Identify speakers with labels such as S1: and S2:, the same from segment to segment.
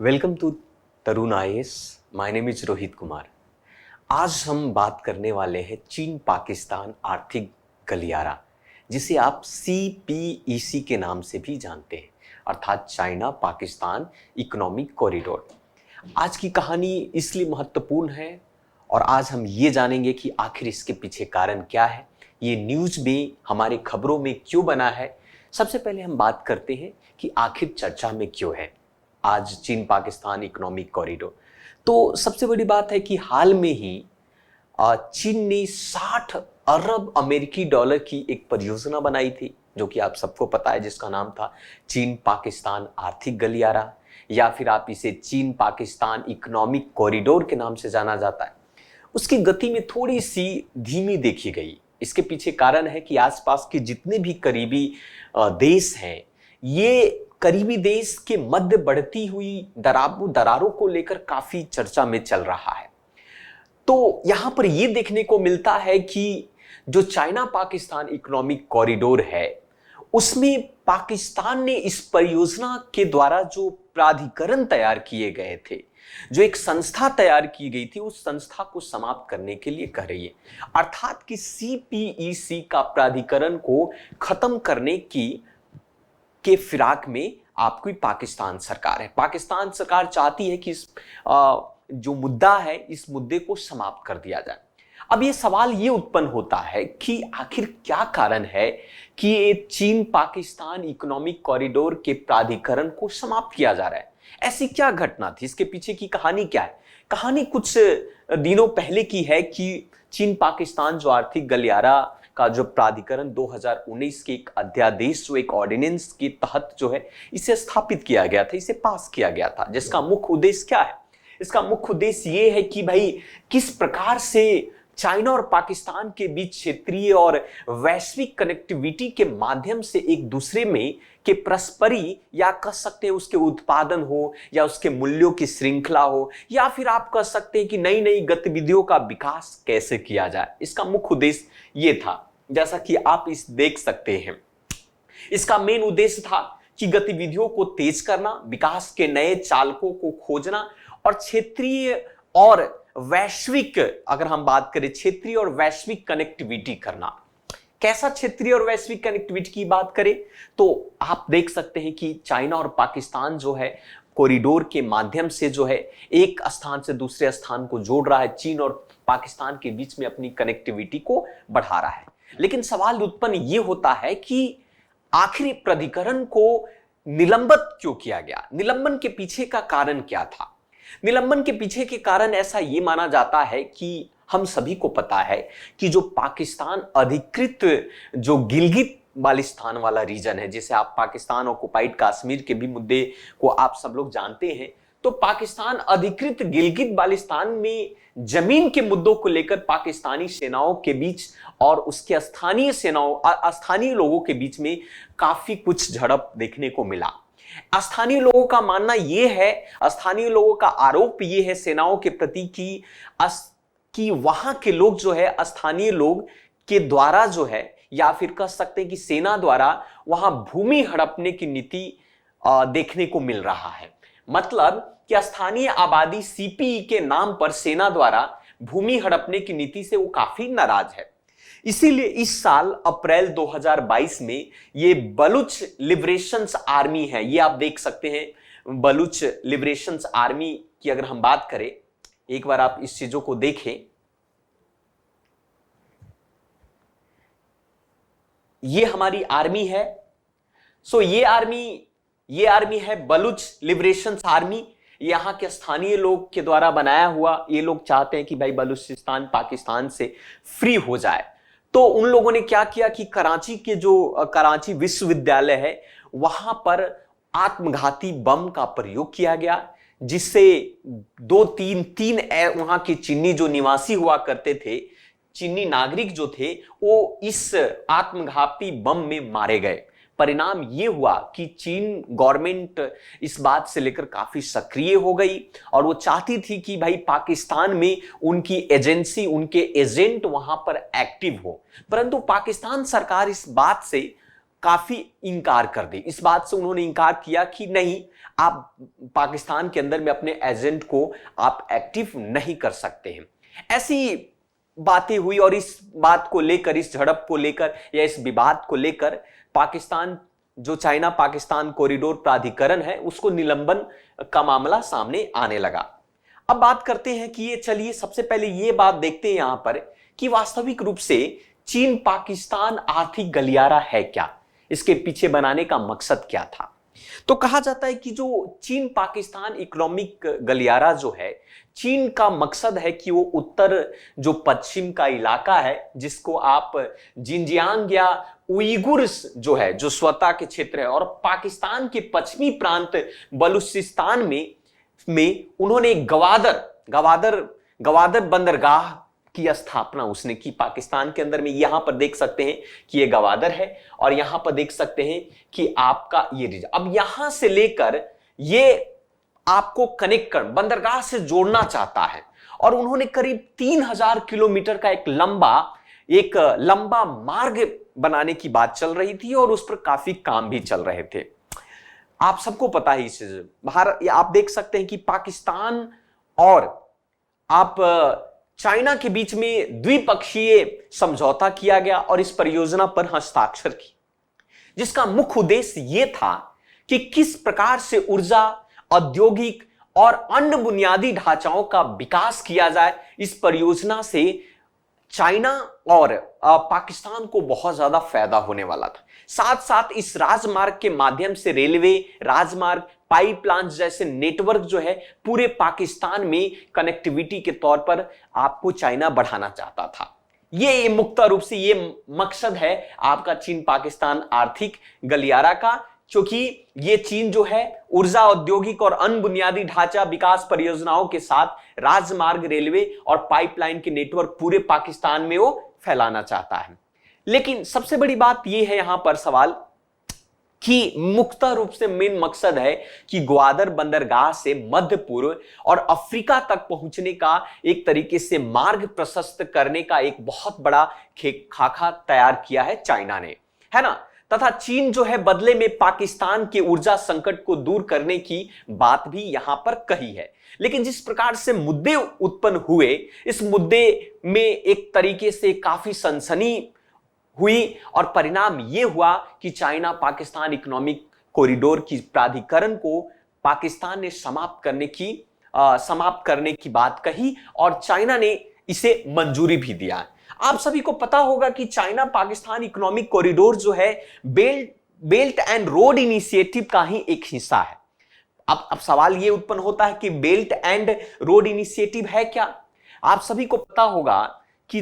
S1: Welcome to Tarun IAS. My name is Rohit Kumar. आज हम बात करने वाले हैं चीन पाकिस्तान आर्थिक गलियारा, जिसे आप CPEC के नाम से भी जानते हैं, अर्थात चाइना पाकिस्तान इकोनॉमिक कॉरिडोर। आज की कहानी इसलिए महत्वपूर्ण है और आज हम ये जानेंगे कि आखिर इसके पीछे कारण क्या है, ये न्यूज़ में हमारे खबरों में क्यों बना है। सबसे पहले हम बात करते हैं कि आखिर चर्चा में क्यों है आज चीन पाकिस्तान इकोनॉमिक कॉरिडोर। तो सबसे बड़ी बात है कि हाल में ही चीन ने 60 अरब अमेरिकी डॉलर की एक परियोजना बनाई थी, जो कि आप सबको पता है, जिसका नाम था चीन पाकिस्तान आर्थिक गलियारा, या फिर आप इसे चीन पाकिस्तान इकोनॉमिक कॉरिडोर के नाम से जाना जाता है। उसकी गति में थोड़ी सी धीमी देखी गई। इसके पीछे कारण है कि आसपास के जितने भी करीबी देश हैं, ये करीबी देश के मध्य बढ़ती हुई दरारों को लेकर काफी चर्चा में चल रहा है। तो यहां पर यह देखने को मिलता है कि जो चाइना पाकिस्तान इकोनॉमिक कॉरिडोर है, उसमें पाकिस्तान ने इस परियोजना के द्वारा जो प्राधिकरण तैयार किए गए थे, जो एक संस्था तैयार की गई थी, उस संस्था को समाप्त करने के लिए कह रही है। अर्थात कि CPEC का प्राधिकरण को खत्म करने के फिराक में आपकी पाकिस्तान सरकार है। पाकिस्तान सरकार चाहती है कि इस जो मुद्दा है, इस मुद्दे को समाप्त कर दिया जाए। अब ये सवाल ये उत्पन्न होता है कि आखिर क्या कारण है कि ये चीन पाकिस्तान इकोनॉमिक कॉरिडोर के प्राधिकरण को समाप्त किया जा रहा है। ऐसी क्या घटना थी, इसके पीछे की कहानी क्या है? कहानी कुछ दिनों पहले की है कि चीन पाकिस्तान जो आर्थिक गलियारा का जो प्राधिकरण 2019 के एक अध्यादेश, जो एक ऑर्डिनेंस के तहत जो है, इसे स्थापित किया गया था, इसे पास किया गया था, जिसका मुख्य उद्देश्य क्या है? इसका मुख्य उद्देश्य ये है कि भाई किस प्रकार से चाइना और पाकिस्तान के बीच क्षेत्रीय और वैश्विक कनेक्टिविटी के माध्यम से एक दूसरे में के परस्परी, या कह सकते हैं उसके उत्पादन हो, या उसके मूल्यों की श्रृंखला हो, या फिर आप कह सकते हैं कि नई नई गतिविधियों का विकास कैसे किया जाए। इसका मुख्य उद्देश्य ये था, जैसा कि आप इस देख सकते हैं। इसका मेन उद्देश्य था कि गतिविधियों को तेज करना, विकास के नए चालकों को खोजना और क्षेत्रीय और वैश्विक, अगर हम बात करें क्षेत्रीय और वैश्विक कनेक्टिविटी करना। कैसा क्षेत्रीय और वैश्विक कनेक्टिविटी की बात करें तो आप देख सकते हैं कि चाइना और पाकिस्तान जो है कॉरिडोर के माध्यम से जो है एक स्थान से दूसरे स्थान को जोड़ रहा है, चीन और पाकिस्तान के बीच में अपनी कनेक्टिविटी को बढ़ा रहा है। लेकिन सवाल उत्पन्न ये होता है कि आखिरी प्राधिकरण को निलंबित क्यों किया गया? निलंबन के पीछे का कारण क्या था? निलंबन के पीछे के कारण ऐसा ये माना जाता है कि हम सभी को पता है कि जो पाकिस्तान अधिकृत जो गिलगित बाल्टिस्तान वाला रीजन है, जिसे आप पाकिस्तान ऑक्युपाइड कश्मीर के भी मुद्दे को आप सब लोग जानते हैं, तो पाकिस्तान अधिकृत गिलगित बाल्टिस्तान में जमीन के मुद्दों को लेकर पाकिस्तानी सेनाओं के बीच और उसके स्थानीय लोगों के बीच में काफी कुछ झड़प देखने को मिला। स्थानीय लोगों का मानना यह है, स्थानीय लोगों का आरोप यह है सेनाओं के प्रति कि वहां के लोग जो है, स्थानीय लोग के द्वारा जो है, या फिर कह सकते हैं कि सेना द्वारा वहां भूमि हड़पने की नीति देखने को मिल रहा है। मतलब कि स्थानीय आबादी CPE के नाम पर सेना द्वारा भूमि हड़पने की नीति से वो काफी नाराज है। इसीलिए इस साल अप्रैल 2022 में ये बलूच लिबरेशंस आर्मी है, ये आप देख सकते हैं बलूच लिबरेशंस आर्मी की अगर हम बात करें, एक बार आप इस चीजों को देखें। ये हमारी आर्मी है। ये आर्मी है बलूच लिबरेशंस आर्मी। यहां के स्थानीय लोग के द्वारा बनाया हुआ। ये लोग चाहते हैं कि भाई बलूचिस्तान पाकिस्तान से फ्री हो जाए। तो उन लोगों ने क्या किया कि कराची विश्वविद्यालय है, वहां पर आत्मघाती बम का प्रयोग किया गया, जिससे तीन वहां के चीनी जो निवासी हुआ करते थे, चीनी नागरिक जो थे, वो इस आत्मघाती बम में मारे गए। परिणाम ये हुआ कि चीन गवर्नमेंट इस बात से लेकर काफी सक्रिय हो गई और वो चाहती थी कि भाई पाकिस्तान में उनकी एजेंसी, उनके एजेंट वहां पर एक्टिव हो। परंतु पाकिस्तान सरकार इस बात से काफी इनकार कर दी। इस बात से उन्होंने इनकार किया कि नहीं, आप पाकिस्तान के अंदर में अपने एजेंट को आप एक्टिव नहीं कर सकते हैं। ऐसी बातें हुई और इस बात को लेकर, इस झड़प को लेकर या इस विवाद को लेकर पाकिस्तान, जो चाइना पाकिस्तान कॉरिडोर प्राधिकरण है, उसको निलंबन का मामला सामने आने लगा। अब बात करते हैं कि ये, चलिए सबसे पहले ये बात देखते हैं यहां पर कि वास्तविक रूप से चीन पाकिस्तान आर्थिक गलियारा है क्या, इसके पीछे बनाने का मकसद क्या था। तो कहा जाता है कि जो चीन पाकिस्तान इकोनॉमिक गलियारा जो है, चीन का मकसद है कि वो उत्तर जो पश्चिम का इलाका है, जिसको आप जिनजियांग या उइगुर्स जो है, जो स्वतः के क्षेत्र है, और पाकिस्तान के पश्चिमी प्रांत बलूचिस्तान में उन्होंने एक गवादर बंदरगाह की स्थापना उसने की पाकिस्तान के अंदर में। यहां पर देख सकते हैं कि ये गवादर है और यहां पर देख सकते हैं कि आपका ये रीजन, अब यहां से लेकर ये आपको कनेक्ट कर बंदरगाह से जोड़ना चाहता है। और उन्होंने करीब 3000 किलोमीटर का एक लंबा मार्ग बनाने की बात चल रही थी और उस पर काफी काम भी चल रहे थे। आप सबको पता है इस भारत, आप देख सकते हैं कि पाकिस्तान और आप चाइना के बीच में द्विपक्षीय समझौता किया गया और इस परियोजना पर हस्ताक्षर की, जिसका मुख्य उद्देश्य यह था कि किस प्रकार से ऊर्जा, औद्योगिक और अन्य बुनियादी ढांचाओं का विकास किया जाए। इस परियोजना से चाइना और पाकिस्तान को बहुत ज्यादा फायदा होने वाला था। साथ साथ इस राजमार्ग के माध्यम से रेलवे, राजमार्ग, पाइपलाइन जैसे नेटवर्क जो है पूरे पाकिस्तान में कनेक्टिविटी के तौर पर आपको चाइना बढ़ाना चाहता था। ये मुक्त रूप से ये मकसद है आपका चीन पाकिस्तान आर्थिक गलियारा का, क्योंकि ये चीन जो है ऊर्जा, औद्योगिक और अन्य बुनियादी ढांचा विकास परियोजनाओं के साथ राजमार्ग, रेलवे और पाइपलाइन के नेटवर्क पूरे पाकिस्तान में वो फैलाना चाहता है। लेकिन सबसे बड़ी बात यह है यहां पर सवाल कि मुख्य रूप से मेन मकसद है कि ग्वादर बंदरगाह से मध्य पूर्व और अफ्रीका तक पहुंचने का एक तरीके से मार्ग प्रशस्त करने का एक बहुत बड़ा खाका तैयार किया है चाइना ने, है ना। तथा चीन जो है बदले में पाकिस्तान के ऊर्जा संकट को दूर करने की बात भी यहां पर कही है। लेकिन जिस प्रकार से मुद्दे उत्पन्न हुए, इस मुद्दे में एक तरीके से काफी सनसनी हुई और परिणाम यह हुआ कि चाइना पाकिस्तान इकोनॉमिक कॉरिडोर की प्राधिकरण को पाकिस्तान ने समाप्त करने की बात कही और चाइना ने इसे मंजूरी भी दिया। आप सभी को पता होगा कि चाइना पाकिस्तान इकोनॉमिक कॉरिडोर जो है बेल्ट एंड रोड इनिशिएटिव का ही एक हिस्सा है। अब सवाल यह उत्पन्न होता है कि बेल्ट एंड रोड इनिशिएटिव है क्या। आप सभी को पता होगा कि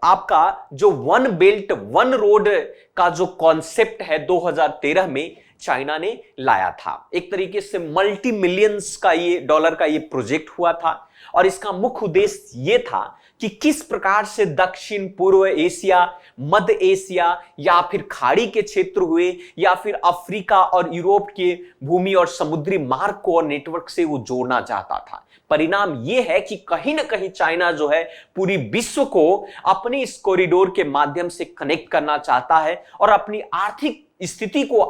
S1: आपका जो वन बेल्ट वन रोड का जो कॉन्सेप्ट है 2013 में चाइना ने लाया था। एक तरीके से मल्टी मिलियंस का ये डॉलर का ये प्रोजेक्ट हुआ था और इसका मुख्य उद्देश्य ये था कि किस प्रकार से दक्षिण पूर्व एशिया, मध्य एशिया या फिर खाड़ी के क्षेत्र हुए या फिर अफ्रीका और यूरोप के भूमि और समुद्री मार्ग को और नेटवर्क से वो जोड़ना चाहता था। परिणाम ये है कि कहीं ना कहीं चाइना जो है पूरी विश्व को अपनी इस कॉरिडोर के माध्यम से कनेक्ट करना चाहता है और अपनी आर्थिक स्थिति को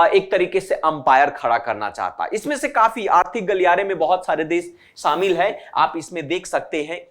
S1: एक तरीके से अंपायर खड़ा करना चाहता है। इसमें से काफी आर्थिक गलियारे में बहुत सारे देश शामिल है। आप इसमें देख सकते हैं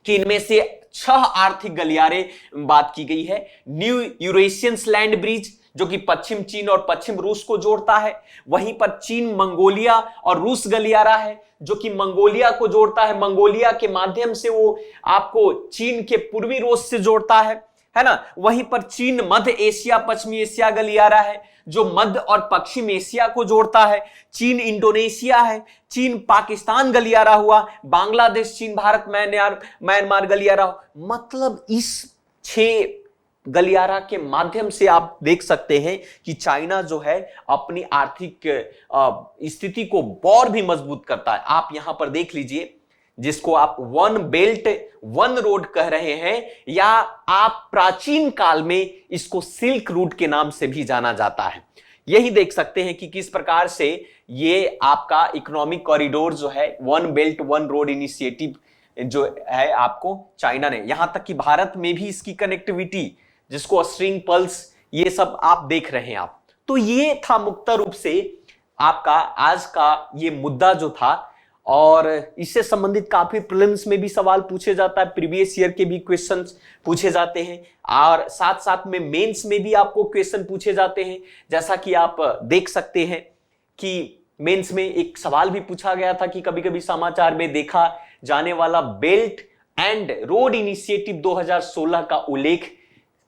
S1: कि इनमें से 6 आर्थिक गलियारे बात की गई है। न्यू यूरेशियन लैंड ब्रिज जो कि पश्चिम चीन और पश्चिम रूस को जोड़ता है। वहीं पर चीन मंगोलिया और रूस गलियारा है जो कि मंगोलिया को जोड़ता है। मंगोलिया के माध्यम से वो आपको चीन के पूर्वी रूस से जोड़ता है ना। वहीं पर चीन मध्य एशिया पश्चिमी एशिया गलियारा है जो मध्य और पश्चिम एशिया को जोड़ता है। चीन इंडोनेशिया है। चीन पाकिस्तान गलियारा हुआ। बांग्लादेश, चीन, भारत, म्यांमार गलियारा। मतलब इस 6 गलियारा के माध्यम से आप देख सकते हैं कि चाइना जो है अपनी आर्थिक स्थिति को और भी मजबूत करता है। आप यहां पर देख लीजिए, जिसको आप वन बेल्ट वन रोड कह रहे हैं या आप प्राचीन काल में इसको सिल्क रूट के नाम से भी जाना जाता है। यही देख सकते हैं कि किस प्रकार से ये आपका इकोनॉमिक कॉरिडोर जो है one belt one road initiative जो है आपको चाइना ने, यहां तक कि भारत में भी इसकी कनेक्टिविटी जिसको स्ट्रिंग पल्स, ये सब आप देख रहे हैं आप। तो ये था मुख्य रूप से आपका आज का ये मुद्दा जो था, और इससे संबंधित काफी प्रीलिम्स में भी सवाल पूछे जाता है, प्रीवियस ईयर के भी क्वेश्चंस पूछे जाते हैं, और साथ साथ में मेंस में भी आपको क्वेश्चन पूछे जाते हैं। जैसा कि आप देख सकते हैं कि मेंस में एक सवाल भी पूछा गया था कि कभी कभी समाचार में देखा जाने वाला बेल्ट एंड रोड इनिशिएटिव 2016 का उल्लेख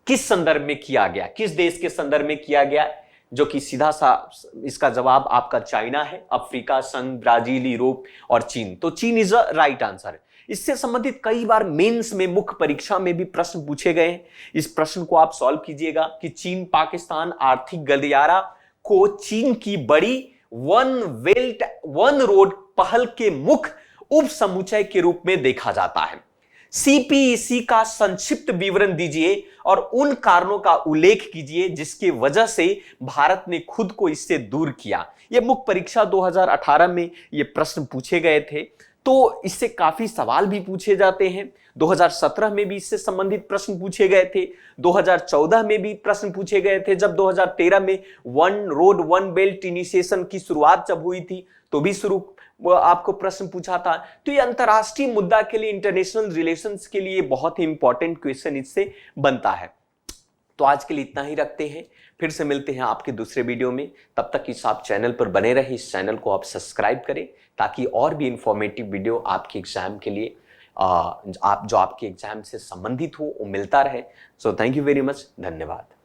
S1: किस संदर्भ में किया गया, किस देश के संदर्भ में किया गया, जो कि सीधा सा इसका जवाब आपका चाइना है, अफ्रीका संघ, ब्राजील, यूरोप और चीन। तो चीन इज अ राइट आंसर। इससे संबंधित कई बार मेंस में, मुख्य परीक्षा में भी प्रश्न पूछे गए हैं। इस प्रश्न को आप सॉल्व कीजिएगा कि चीन पाकिस्तान आर्थिक गलियारा को चीन की बड़ी वन बेल्ट वन रोड पहल के मुख्य उप समुच्चय के रूप में देखा जाता है। सीपीईसी का संक्षिप्त विवरण दीजिए और उन कारणों का उल्लेख कीजिए जिसकी वजह से भारत ने खुद को इससे दूर किया। यह मुख्य परीक्षा 2018 में ये प्रश्न पूछे गए थे, तो इससे काफी सवाल भी पूछे जाते हैं। 2017 में भी इससे संबंधित प्रश्न पूछे गए थे, 2014 में भी प्रश्न पूछे गए थे, जब 2013 में one road one belt initiation की शुरुआत जब हुई थी तो भी वो आपको प्रश्न पूछा था। तो ये अंतरराष्ट्रीय मुद्दा के लिए, इंटरनेशनल रिलेशंस के लिए बहुत ही इंपॉर्टेंट क्वेश्चन इससे बनता है। तो आज के लिए इतना ही रखते हैं, फिर से मिलते हैं आपके दूसरे वीडियो में। तब तक इस आप चैनल पर बने रहे, इस चैनल को आप सब्सक्राइब करें ताकि और भी इंफॉर्मेटिव वीडियो आपके एग्जाम के लिए आपके एग्जाम से संबंधित हो, वो मिलता रहे। So thank you very much, धन्यवाद।